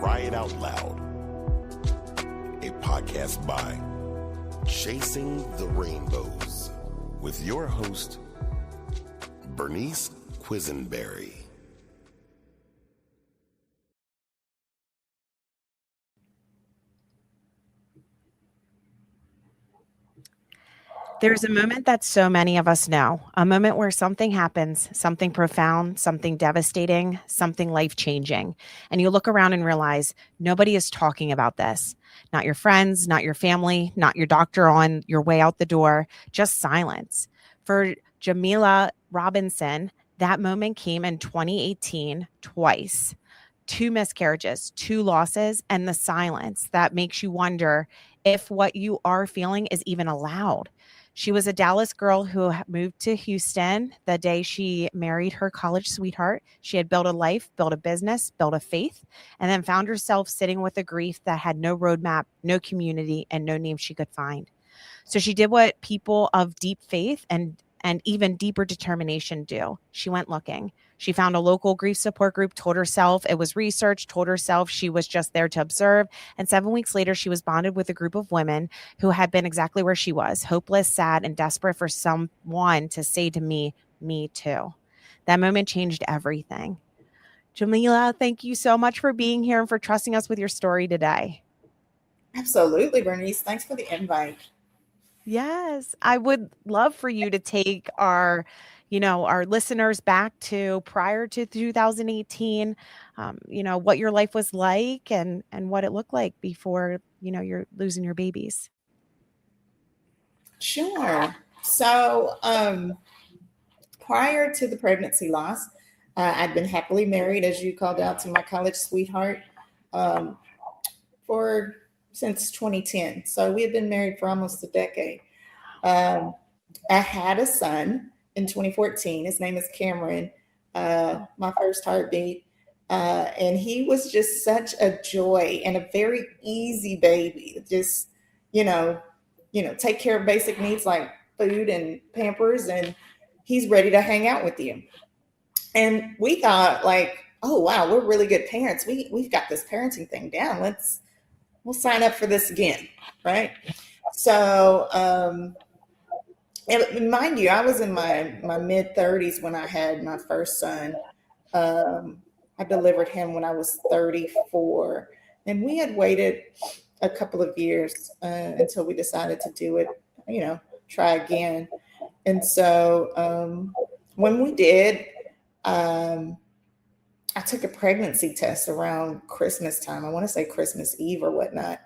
Cry It Out Loud, a podcast by Chasing the Rainbows with your host, Bernice Quisenberry. There's a moment that so many of us know, a moment where something happens, something profound, something devastating, something life-changing, and you look around and realize nobody is talking about this. Not your friends, not your family, not your doctor on your way out the door, just silence. For Jamilah Robinson, that moment came in 2018 twice. 2 miscarriages, 2 losses, and the silence that makes you wonder if what you are feeling is even allowed. She was a Dallas girl who moved to Houston the day she married her college sweetheart. She had built a life, built a business, built a faith, and then found herself sitting with a grief that had no roadmap, no community, and no name she could find. So she did what people of deep faith and even deeper determination do. She went looking. She found a local grief support group, told herself it was research, told herself she was just there to observe. And 7 weeks later, she was bonded with a group of women who had been exactly where she was, hopeless, sad, and desperate for someone to say to me too. That moment changed everything. Jamilah, thank you so much for being here and for trusting us with your story today. Absolutely, Bernice. Thanks for the invite. Yes, I would love for you to take our listeners back to prior to 2018, what your life was like and what it looked like before, you're losing your babies. Sure. So, prior to the pregnancy loss, I'd been happily married, as you called out, to my college sweetheart since 2010. So we had been married for almost a decade. I had a son in 2014. His name is Cameron, my first heartbeat. And he was just such a joy and a very easy baby. Just, take care of basic needs like food and Pampers, and he's ready to hang out with you. And we thought, like, oh, wow, we're really good parents. We've got this parenting thing down. We'll sign up for this again, right? So, and mind you, I was in my mid 30s when I had my first son. I delivered him when I was 34, and we had waited a couple of years until we decided to do it, try again. And so when we did, I took a pregnancy test around Christmas time. I want to say Christmas Eve or whatnot.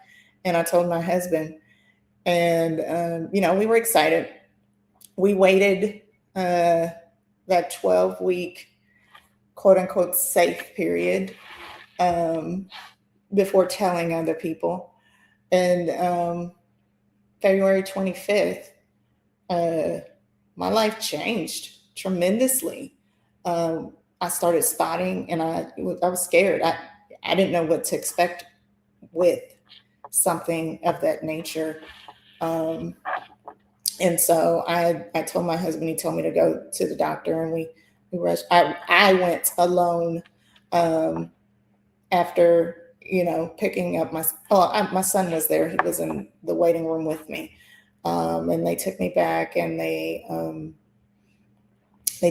And I told my husband, and, we were excited. We waited that 12-week, quote unquote, safe period before telling other people. And February 25th, my life changed tremendously. I started spotting, and I was scared. I didn't know what to expect with something of that nature. And so I told my husband, he told me to go to the doctor, and we rushed. I went alone after, picking up my son was there. He was in the waiting room with me. And they took me back, and they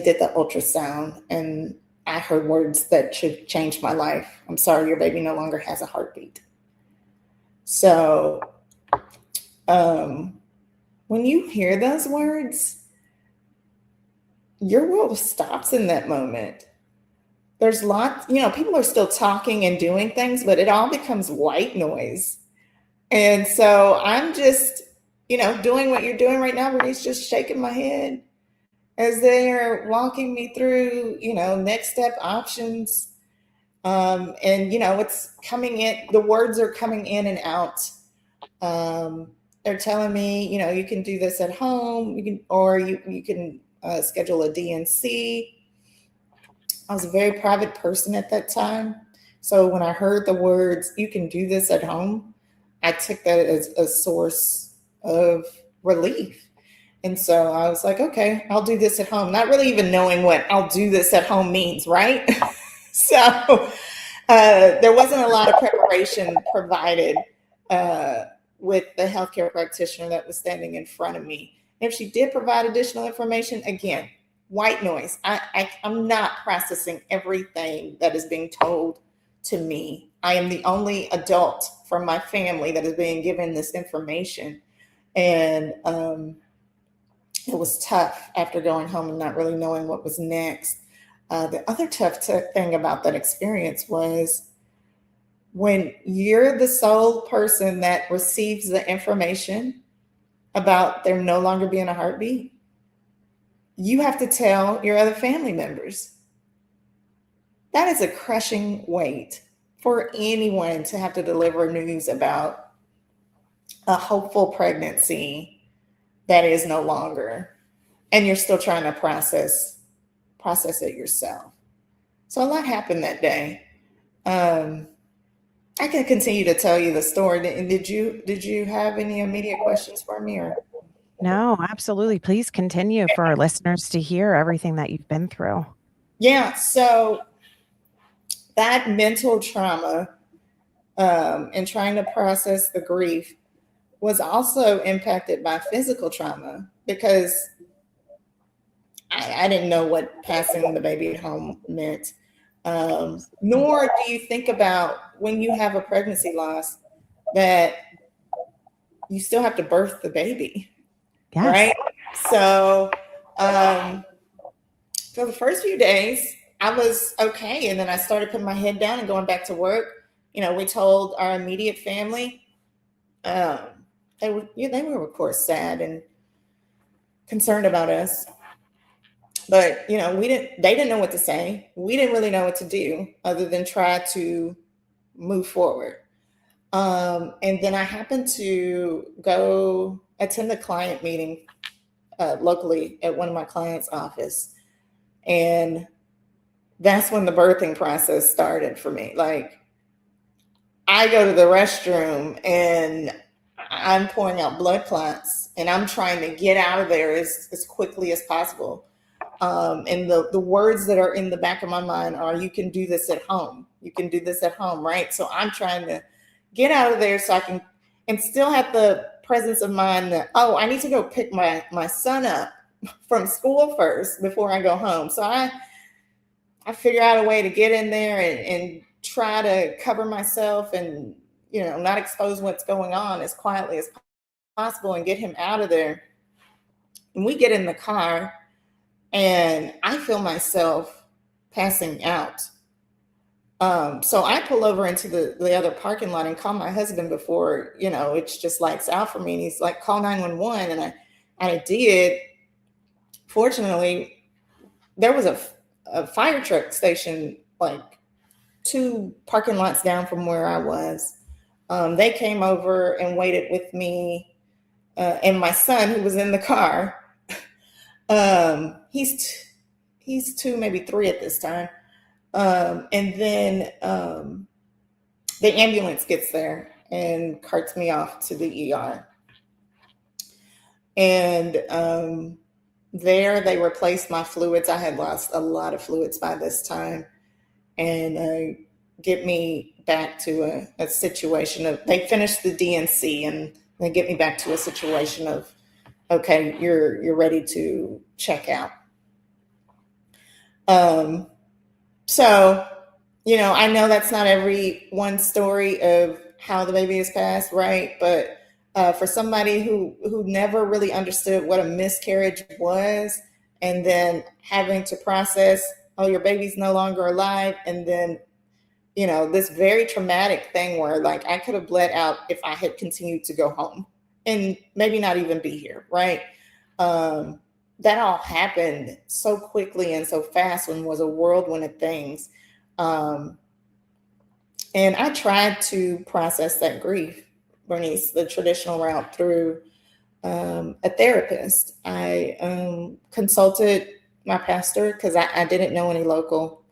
did the ultrasound, and I heard words that should change my life. I'm sorry, your baby no longer has a heartbeat. So when you hear those words, your world stops in that moment. There's lots, people are still talking and doing things, but it all becomes white noise. And so I'm just, doing what you're doing right now, where he's just shaking my head as they're walking me through, next step options. And, it's coming in, the words are coming in and out. They're telling me, you can do this at home, you can schedule a DNC. I was a very private person at that time. So when I heard the words, you can do this at home, I took that as a source of relief. And so I was like, okay, I'll do this at home. Not really even knowing what I'll do this at home means, right? So There wasn't a lot of preparation provided with the healthcare practitioner that was standing in front of me. If she did provide additional information, again, white noise. I'm not processing everything that is being told to me. I am the only adult from my family that is being given this information. And it was tough after going home and not really knowing what was next. The other tough thing about that experience was when you're the sole person that receives the information about there no longer being a heartbeat, you have to tell your other family members. That is a crushing weight for anyone to have to deliver news about a hopeful pregnancy that is no longer, and you're still trying to process it yourself. So a lot happened that day. I can continue to tell you the story. Did you have any immediate questions for me? Or? No, absolutely. Please continue for our listeners to hear everything that you've been through. Yeah. So that mental trauma and trying to process the grief was also impacted by physical trauma, because I didn't know what passing the baby at home meant. Nor do you think about when you have a pregnancy loss that you still have to birth the baby, Yes. right? So for the first few days, I was okay. And then I started putting my head down and going back to work. You know, we told our immediate family. They were, of course, sad and concerned about us. But, you know, they didn't know what to say. We didn't really know what to do other than try to move forward. And then I happened to go attend a client meeting locally at one of my clients' office. And that's when the birthing process started for me. Like, I go to the restroom and I'm pouring out blood clots and I'm trying to get out of there as quickly as possible. And the words that are in the back of my mind are, you can do this at home. You can do this at home, right? So I'm trying to get out of there so I can, and still have the presence of mind that, oh, I need to go pick my son up from school first before I go home. So I figure out a way to get in there and try to cover myself and, you know, not expose what's going on as quietly as possible and get him out of there. And we get in the car and I feel myself passing out. So I pull over into the other parking lot and call my husband before, you know, it's just lights out for me. And he's like, call 911. And I did. Fortunately, there was a fire truck station like 2 parking lots down from where I was. They came over and waited with me and my son, who was in the car. He's 2, maybe 3 at this time. And then the ambulance gets there and carts me off to the ER. And there they replaced my fluids. I had lost a lot of fluids by this time, and get me back to a situation of, they finished the DNC and they get me back to a situation of, okay, you're ready to check out. So, you know, I know that's not everyone's story of how the baby is passed, right? But for somebody who never really understood what a miscarriage was, and then having to process, oh, your baby's no longer alive, and then, you know, this very traumatic thing where, like, I could have bled out if I had continued to go home and maybe not even be here, right? That all happened so quickly and so fast, and was a whirlwind of things. And I tried to process that grief, Bernice, the traditional route through a therapist. I consulted my pastor because I didn't know any local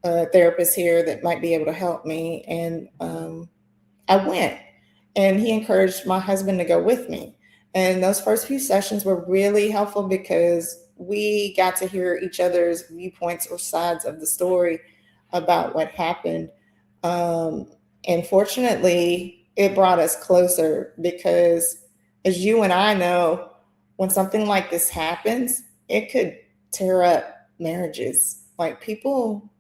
therapists here that might be able to help me. And I went, and he encouraged my husband to go with me. And those first few sessions were really helpful because we got to hear each other's viewpoints or sides of the story about what happened. And fortunately, it brought us closer because, as you and I know, when something like this happens, it could tear up marriages. Like, people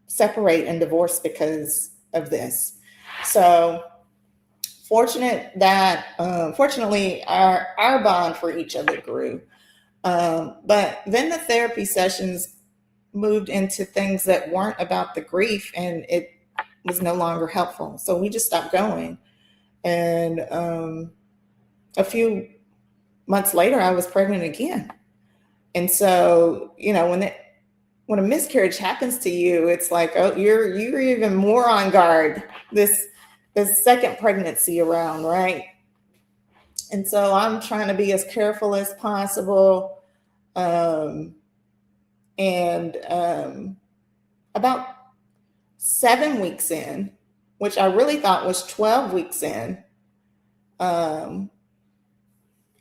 separate and divorce because of this. So fortunately, our bond for each other grew. But then the therapy sessions moved into things that weren't about the grief, and it was no longer helpful. So we just stopped going. And a few months later, I was pregnant again. And so, when a miscarriage happens to you, it's like, oh, you're even more on guard this second pregnancy around, right? And so I'm trying to be as careful as possible. About 7 weeks in, which I really thought was 12 weeks in,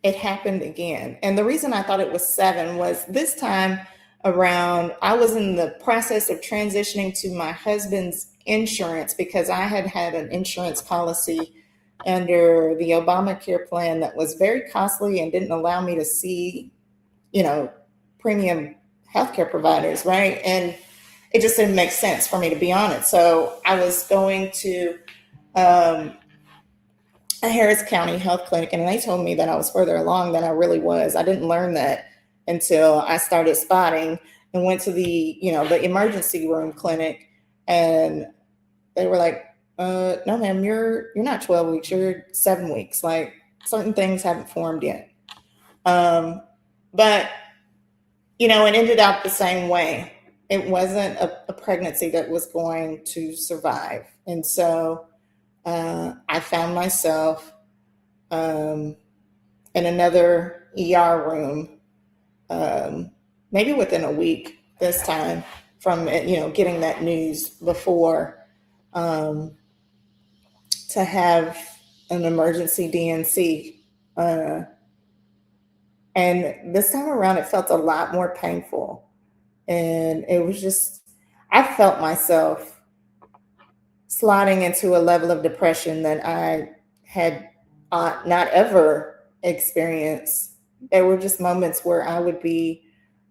it happened again. And the reason I thought it was 7 was this time around, I was in the process of transitioning to my husband's insurance because I had an insurance policy under the Obamacare plan that was very costly and didn't allow me to see, premium healthcare providers, right? And it just didn't make sense for me to be on it. So I was going to a Harris County health clinic, and they told me that I was further along than I really was. I didn't learn that until I started spotting and went to the emergency room clinic, and they were like, no, ma'am, you're not 12 weeks, you're 7 weeks. Like, certain things haven't formed yet. But, it ended up the same way. It wasn't a pregnancy that was going to survive. And so I found myself in another ER room, maybe within a week this time from, getting that news before, to have an emergency DNC. And this time around, it felt a lot more painful. And it was just, I felt myself sliding into a level of depression that I had not ever experienced. There were just moments where I would be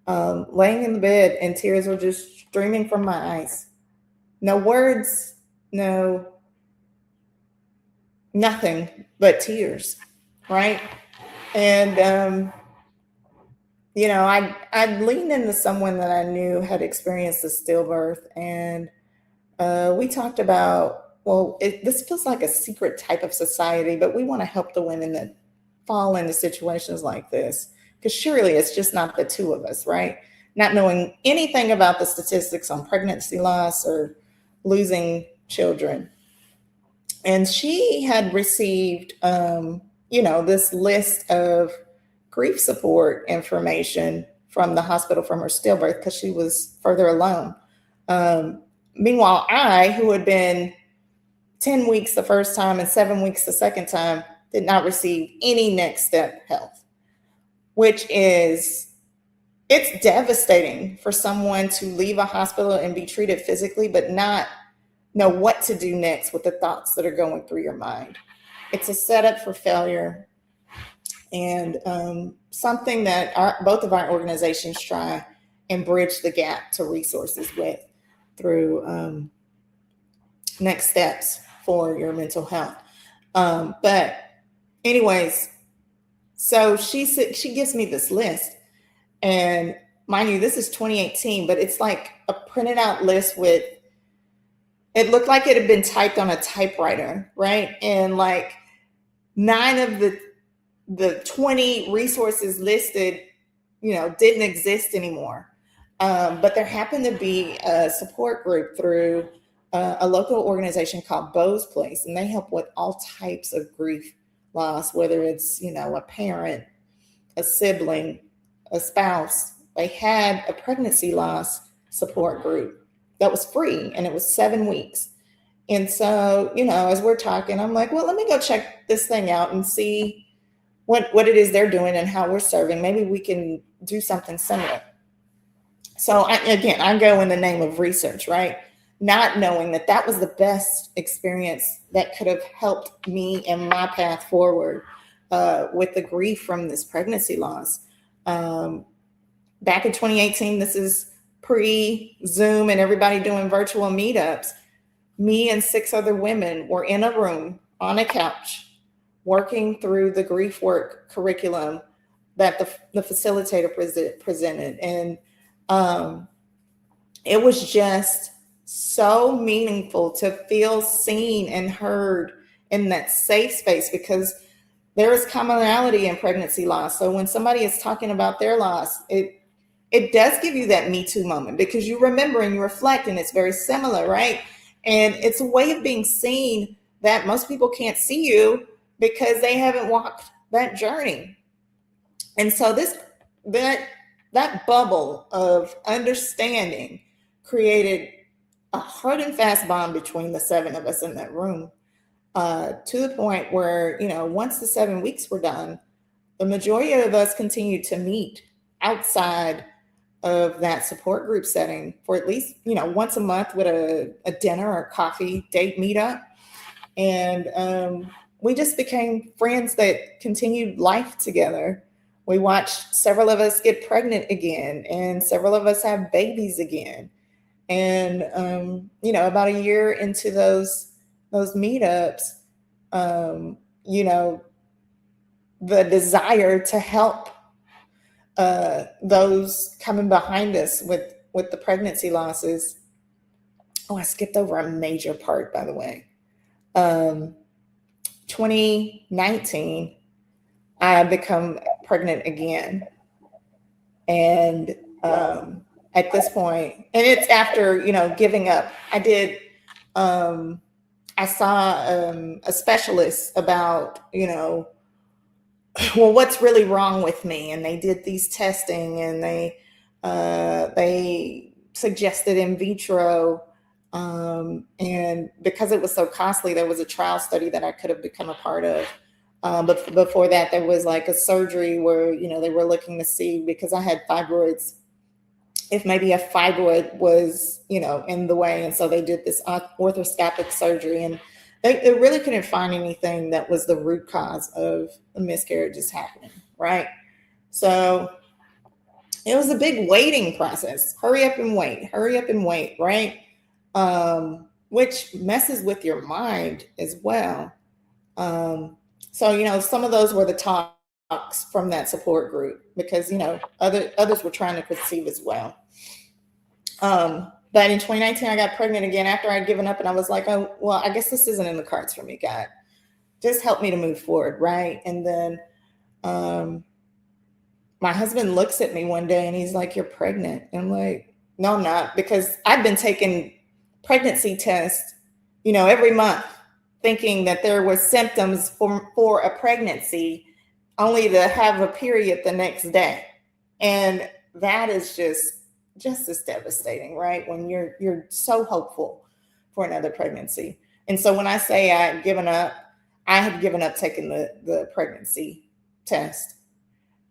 laying in the bed and tears were just streaming from my eyes. No words, nothing but tears, right? And, I'd leaned into someone that I knew had experienced a stillbirth, and we talked about, this feels like a secret type of society, but we want to help the women that fall into situations like this, because surely it's just not the two of us, right? Not knowing anything about the statistics on pregnancy loss or losing children. And she had received, this list of grief support information from the hospital from her stillbirth because she was further along. Meanwhile, I, who had been 10 weeks the first time and 7 weeks the second time, did not receive any next step help, which it's devastating for someone to leave a hospital and be treated physically, but not know what to do next with the thoughts that are going through your mind. It's a setup for failure, and something that both of our organizations try and bridge the gap to resources with through next steps for your mental health. But anyways, so she gives me this list, and mind you, this is 2018, but it's like a printed out list with, it looked like it had been typed on a typewriter, right? And like 9 of the 20 resources listed, didn't exist anymore. But there happened to be a support group through a local organization called Bo's Place, and they help with all types of grief loss, whether it's, a parent, a sibling, a spouse. They had a pregnancy loss support group that was free, and it was 7 weeks. And so, as we're talking, I'm like, well, let me go check this thing out and see what it is they're doing and how we're serving. Maybe we can do something similar. So I go in the name of research, right? not knowing that that was the best experience that could have helped me in my path forward with the grief from this pregnancy loss. Back in 2018, this is pre-Zoom and everybody doing virtual meetups. Me and 6 other women were in a room on a couch working through the grief work curriculum that the facilitator presented. And it was just so meaningful to feel seen and heard in that safe space, because there is commonality in pregnancy loss. So when somebody is talking about their loss, it does give you that Me Too moment, because you remember and you reflect, and it's very similar, right? And it's a way of being seen that most people can't see you because they haven't walked that journey. And so that bubble of understanding created a hard and fast bond between the 7 of us in that room, to the point where, once the 7 weeks were done, the majority of us continued to meet outside of that support group setting for at least, once a month with a dinner or coffee date meetup. And we just became friends that continued life together. We watched several of us get pregnant again, and several of us have babies again. And, about a year into those meetups, the desire to help those coming behind us with the pregnancy losses. Oh, I skipped over a major part, by the way. 2019, I had become pregnant again. And at this point, and it's after, giving up, I saw a specialist about, well, what's really wrong with me? And they did these testing, and they suggested in vitro. And because it was so costly, there was a trial study that I could have become a part of. But before that, there was like a surgery where, they were looking to see, because I had fibroids, if maybe a fibroid was, in the way. And so they did this arthroscopic surgery, and they really couldn't find anything that was the root cause of the miscarriages happening, right? So it was a big waiting process. Hurry up and wait, right? Which messes with your mind as well. So, some of those were the talks from that support group, because, others were trying to conceive as well. But in 2019, I got pregnant again after I'd given up, and I was like, oh, well, I guess this isn't in the cards for me, God. Just help me to move forward, right? And then my husband looks at me one day and he's like, "You're pregnant." And I'm like, "No, I'm not," because I've been taking pregnancy tests, every month, thinking that there were symptoms for a pregnancy, only to have a period the next day. And that is just as devastating, right? When you're so hopeful for another pregnancy. And so when I say I had given up taking the pregnancy test.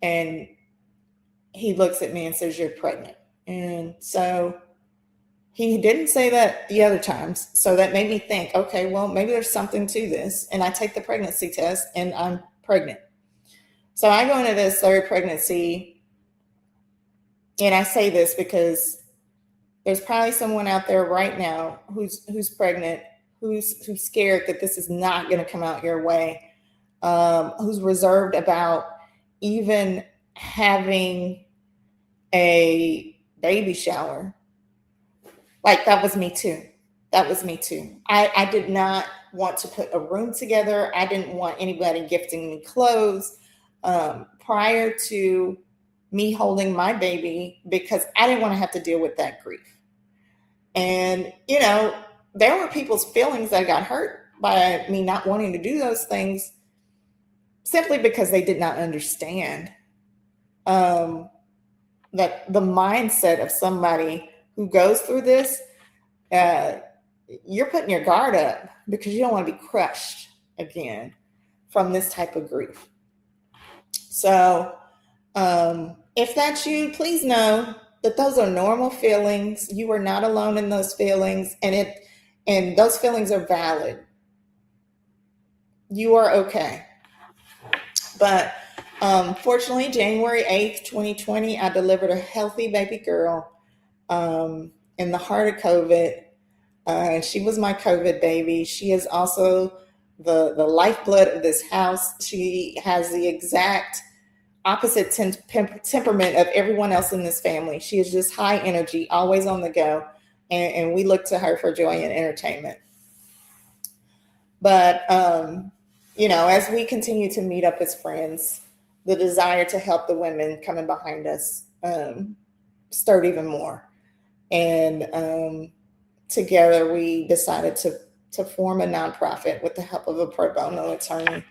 And he looks at me and says, "You're pregnant." And so he didn't say that the other times. So that made me think, okay, well, maybe there's something to this. And I take the pregnancy test and I'm pregnant. So I go into this 3rd pregnancy. And I say this because there's probably someone out there right now who's pregnant, who's scared that this is not going to come out your way, who's reserved about even having a baby shower. Like, that was me too. I did not want to put a room together. I didn't want anybody gifting me clothes prior to me holding my baby, because I didn't want to have to deal with that grief. And, there were people's feelings that got hurt by me not wanting to do those things, simply because they did not understand that the mindset of somebody who goes through this, you're putting your guard up because you don't want to be crushed again from this type of grief. So if that's you, please know that those are normal feelings. You are not alone in those feelings, and those feelings are valid. You are okay. But fortunately, January 8th, 2020, I delivered a healthy baby girl in the heart of COVID. And she was my COVID baby. She is also the lifeblood of this house. She has the exact opposite temperament of everyone else in this family. She is just high energy, always on the go. And we look to her for joy and entertainment. But, as we continue to meet up as friends, the desire to help the women coming behind us stirred even more. And together we decided to form a nonprofit with the help of a pro bono attorney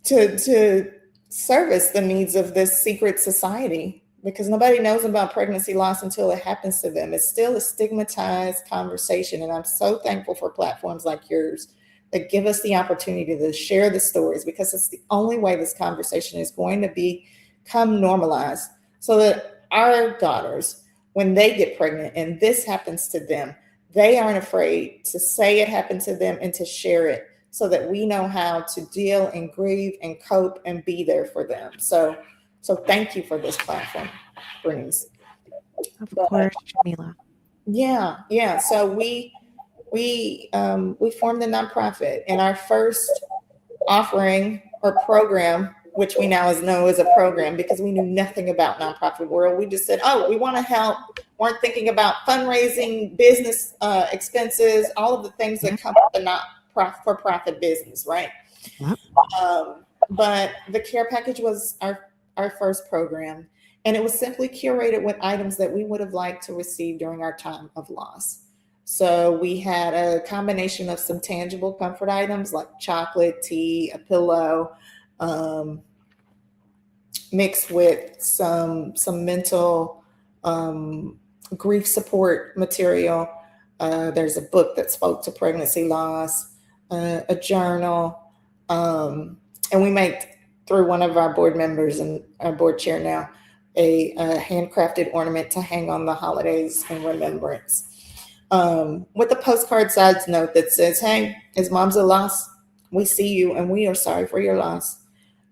to service the needs of this secret society, because nobody knows about pregnancy loss until it happens to them. It's still a stigmatized conversation. And I'm so thankful for platforms like yours that give us the opportunity to share the stories, because it's the only way this conversation is going to become normalized, so that our daughters, when they get pregnant and this happens to them, they aren't afraid to say it happened to them and to share it, so that we know how to deal and grieve and cope and be there for them. So thank you for this platform, Bernice. Of course, Jamilah. Yeah. So we formed the nonprofit, and our first offering or program, which we now know as a program because we knew nothing about nonprofit world. We just said, we want to help. Weren't thinking about fundraising, business expenses, all of the things that come with the for-profit business, right? Yep. But the care package was our first program, and it was simply curated with items that we would have liked to receive during our time of loss. So we had a combination of some tangible comfort items like chocolate, tea, a pillow, mixed with some mental grief support material. There's a book that spoke to pregnancy loss, a journal, and we made, through one of our board members and our board chair now, a handcrafted ornament to hang on the holidays in remembrance, with a postcard sides note that says, "Hey, is mom's a loss? We see you and we are sorry for your loss.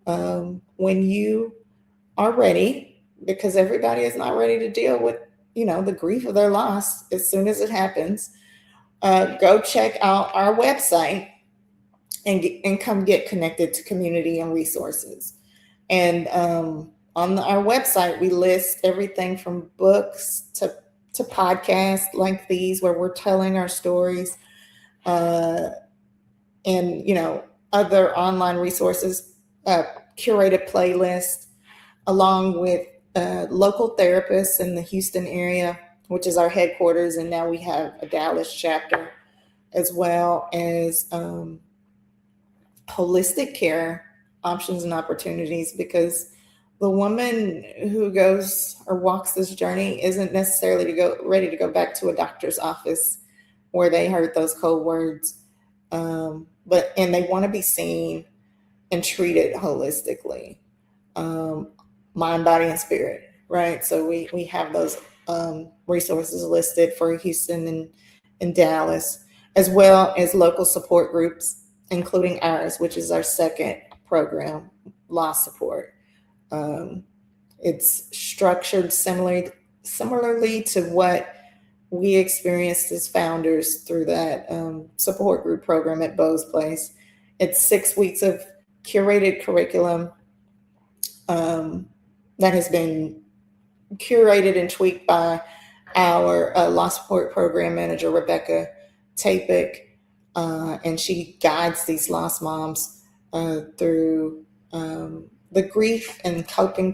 When you are ready," because everybody is not ready to deal with, the grief of their loss as soon as it happens, go check out our website and come get connected to community and resources. And on our website, we list everything from books to podcasts like these, where we're telling our stories, and other online resources, curated playlists, along with local therapists in the Houston area, which is our headquarters, and now we have a Dallas chapter, as well as holistic care options and opportunities, because the woman who goes or walks this journey isn't necessarily ready to go back to a doctor's office where they heard those cold words, and they want to be seen and treated holistically, mind, body, and spirit, right? So we have those resources listed for Houston and Dallas, as well as local support groups, including ours, which is our second program, loss support. It's structured similarly to what we experienced as founders through that support group program at Bo's Place. It's 6 weeks of curated curriculum that has been curated and tweaked by our loss support program manager, Rebecca Tapik, and she guides these lost moms through the grief and coping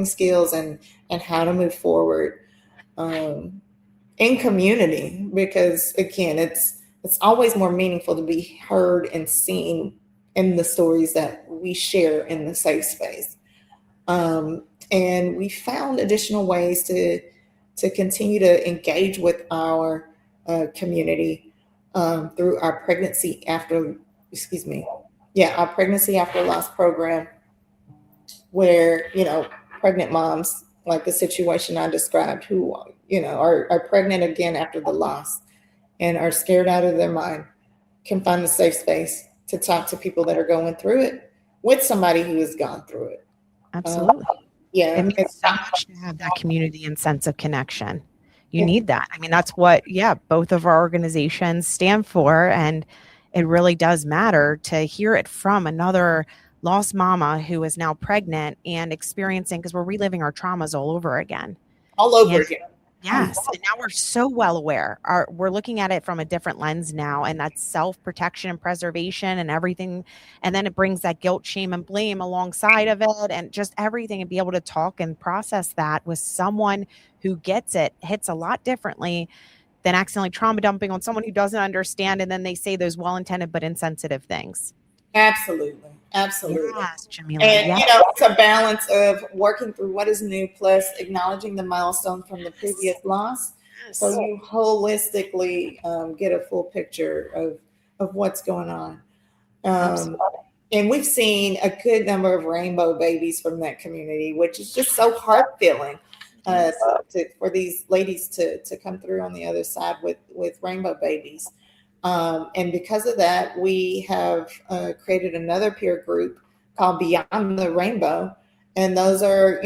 skills and how to move forward in community, because again, it's always more meaningful to be heard and seen in the stories that we share in the safe space. And we found additional ways to continue to engage with our community through our pregnancy after loss program, where pregnant moms like the situation I described, who, are pregnant again after the loss and are scared out of their mind, can find a safe space to talk to people that are going through it with somebody who has gone through it. Absolutely. Yeah. It means so much to have that community and sense of connection. You need that. I mean, that's what, both of our organizations stand for. And it really does matter to hear it from another lost mama who is now pregnant and experiencing, because we're reliving our traumas all over again. All over again. Yes. And now we're so well aware. We're looking at it from a different lens now, and that's self-protection and preservation and everything. And then it brings that guilt, shame, and blame alongside of it, and just everything, and be able to talk and process that with someone who gets it hits a lot differently than accidentally trauma dumping on someone who doesn't understand. And then they say those well-intended but insensitive things. Absolutely. Absolutely. Yes, Jamilah. And, it's a balance of working through what is new, plus acknowledging the milestone from the previous loss. Yes. So you holistically get a full picture of what's going on. And we've seen a good number of rainbow babies from that community, which is just so heart-filling for these ladies to come through on the other side with rainbow babies. And because of that, we have created another peer group called Beyond the Rainbow. And those are,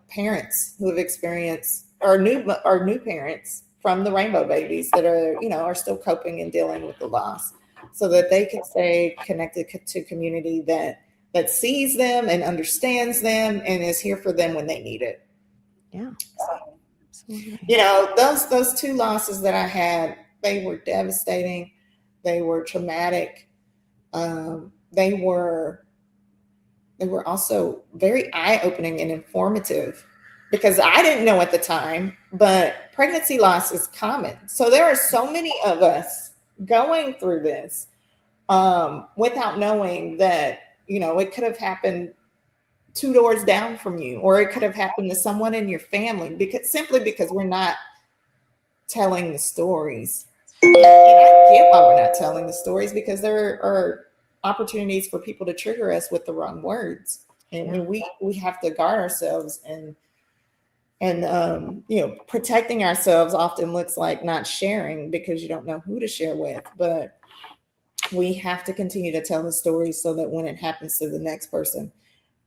parents who have experienced, or new parents from the rainbow babies that are still coping and dealing with the loss, so that they can stay connected to community that sees them and understands them and is here for them when they need it. Yeah. Those two losses that I had, they were devastating. They were traumatic. They were also very eye-opening and informative, because I didn't know at the time, but pregnancy loss is common. So there are so many of us going through this without knowing that, it could have happened 2 doors down from you, or it could have happened to someone in your family, because we're not telling the stories. And I get why we're not telling the stories, because there are opportunities for people to trigger us with the wrong words, and we have to guard ourselves, and protecting ourselves often looks like not sharing, because you don't know who to share with. But we have to continue to tell the story, so that when it happens to the next person,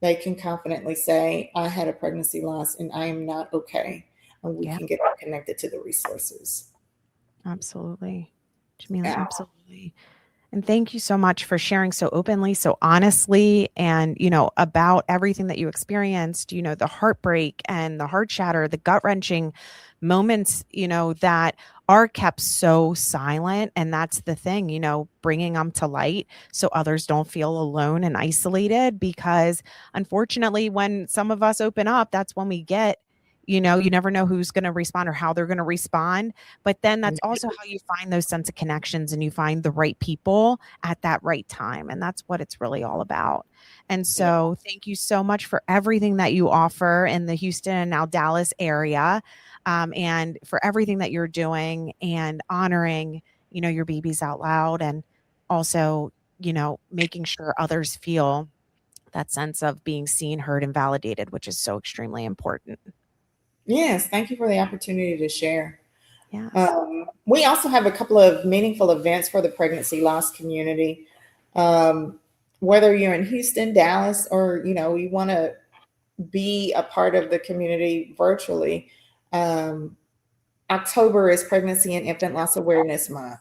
they can confidently say, I had a pregnancy loss and I am not okay, and we can get connected to the resources. Absolutely. Jamilah, absolutely. And thank you so much for sharing so openly, so honestly, and, about everything that you experienced, the heartbreak and the heart shatter, the gut wrenching moments, that are kept so silent. And that's the thing, bringing them to light so others don't feel alone and isolated, because unfortunately, when some of us open up, that's when we get, you never know who's going to respond or how they're going to respond. But then that's also how you find those sense of connections, and you find the right people at that right time. And that's what it's really all about. And so thank you so much for everything that you offer in the Houston and now Dallas area, and for everything that you're doing and honoring, your babies out loud, and also, making sure others feel that sense of being seen, heard, and validated, which is so extremely important. Yes, thank you for the opportunity to share. Yes. We also have a couple of meaningful events for the pregnancy loss community. Whether you're in Houston, Dallas, or, you want to be a part of the community virtually, October is Pregnancy and Infant Loss Awareness Month,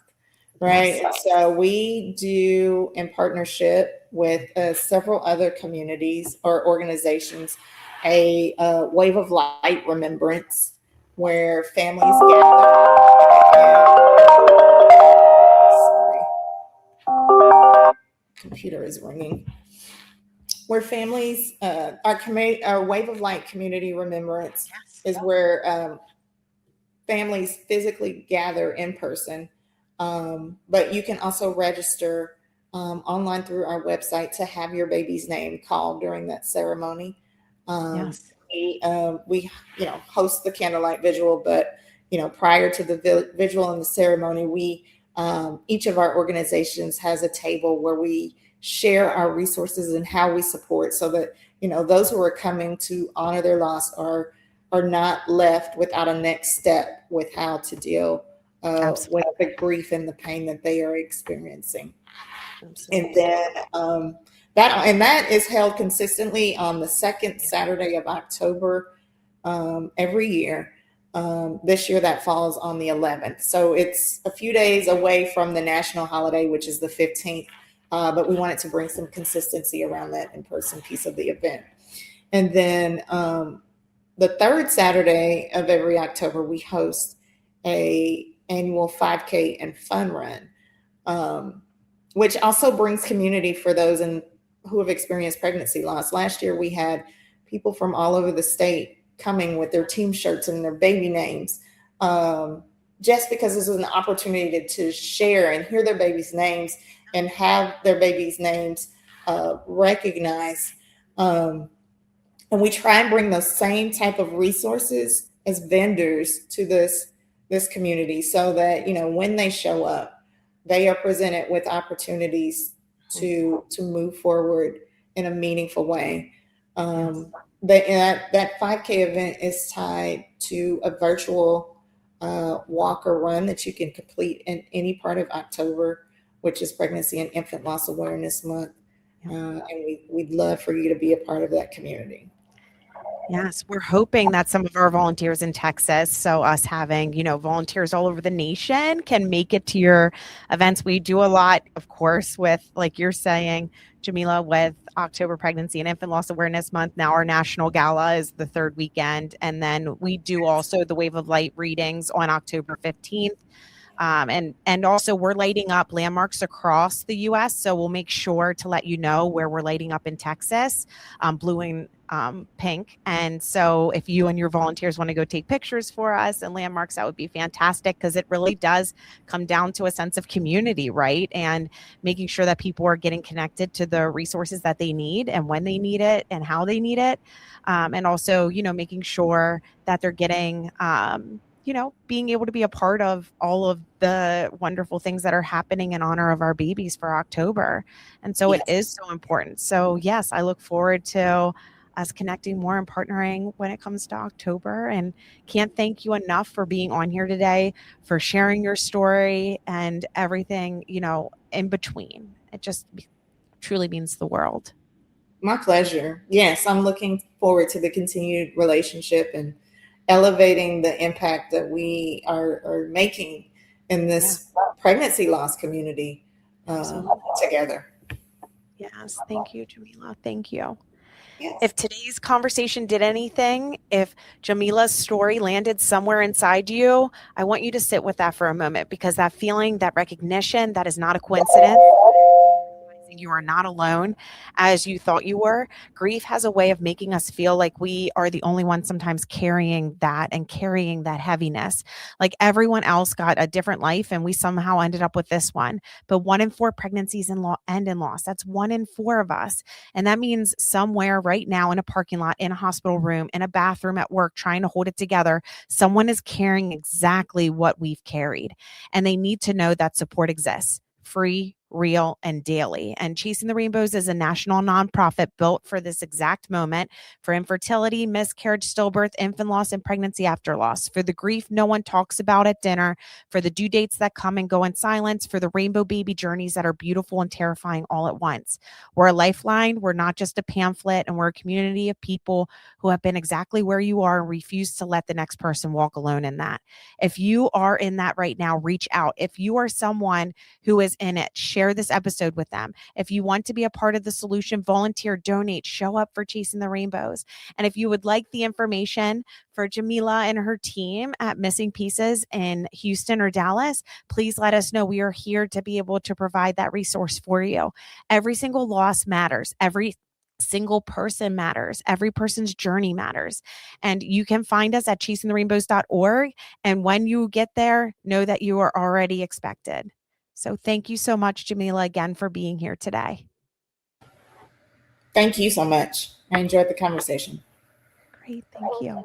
right? Yes. So we do, in partnership with several other communities or organizations, a Wave of Light remembrance, where families gather. Sorry, computer is ringing. Where families, our Wave of Light community remembrance is where families physically gather in person, but you can also register online through our website to have your baby's name called during that ceremony. We host the candlelight visual, but prior to the visual and the ceremony, we each of our organizations has a table where we share our resources and how we support, so that those who are coming to honor their loss are are not left without a next step with how to deal with the grief and the pain that they are experiencing. Absolutely. And then that is held consistently on the second Saturday of October every year. This year that falls on the 11th. So it's a few days away from the national holiday, which is the 15th. But we wanted to bring some consistency around that in-person piece of the event. And then the third Saturday of every October, we host a annual 5K and fun run, which also brings community for those who have experienced pregnancy loss. Last year, we had people from all over the state coming with their team shirts and their baby names, just because this was an opportunity to share and hear their babies' names and have their babies' names recognized. And we try and bring those same type of resources as vendors to this community, so that, you know, when they show up, they are presented with opportunities to move forward in a meaningful way. That 5K event is tied to a virtual walk or run that you can complete in any part of October, which is Pregnancy and Infant Loss Awareness Month. And we'd love for you to be a part of that community. Yes, we're hoping that some of our volunteers in Texas, so us having, you know, volunteers all over the nation, can make it to your events. We do a lot, of course, with, like you're saying, Jamilah, with October Pregnancy and Infant Loss Awareness Month. Now our national gala is the third weekend. And then we do also the Wave of Light readings on October 15th. And also we're lighting up landmarks across the U.S. So we'll make sure to let you know where we're lighting up in Texas, blue and pink. And so if you and your volunteers want to go take pictures for us and landmarks, that would be fantastic, because it really does come down to a sense of community, right? And making sure that people are getting connected to the resources that they need and when they need it and how they need it. And also, you know, making sure that they're getting, you know, being able to be a part of all of the wonderful things that are happening in honor of our babies for October. And so It is so important. So yes, I look forward to us connecting more and partnering when it comes to October, and can't thank you enough for being on here today, for sharing your story and everything, you know, in between. It just truly means the world. My pleasure. Yes, I'm looking forward to the continued relationship and elevating the impact that we are making in this pregnancy loss community together. Yes. Thank you, Jamilah. Thank you. Yes. If today's conversation did anything, if Jamilah's story landed somewhere inside you, I want you to sit with that for a moment, because that feeling, that recognition, that is not a coincidence. You are not alone as you thought you were. Grief has a way of making us feel like we are the only ones sometimes carrying that heaviness. Like everyone else got a different life and we somehow ended up with this one. But 1 in 4 pregnancies end in loss. That's 1 in 4 of us. And that means somewhere right now in a parking lot, in a hospital room, in a bathroom, at work, trying to hold it together, someone is carrying exactly what we've carried. And they need to know that support exists. Free, real, and daily. And Chasing the Rainbows is a national nonprofit built for this exact moment, for infertility, miscarriage, stillbirth, infant loss, and pregnancy after loss, for the grief no one talks about at dinner, for the due dates that come and go in silence, for the rainbow baby journeys that are beautiful and terrifying all at once. We're a lifeline. We're not just a pamphlet, and we're a community of people who have been exactly where you are and refuse to let the next person walk alone in that. If you are in that right now, reach out. If you are someone who is in it, share this episode with them. If you want to be a part of the solution, volunteer, donate, show up for Chasing the Rainbows. And if you would like the information for Jamilah and her team at Missing Pieces in Houston or Dallas, please let us know. We are here to be able to provide that resource for you. Every single loss matters. Every single person matters. Every person's journey matters. And you can find us at chasingtherainbows.org. And when you get there, know that you are already expected. So thank you so much, Jamilah, again, for being here today. Thank you so much. I enjoyed the conversation. Great. Thank you.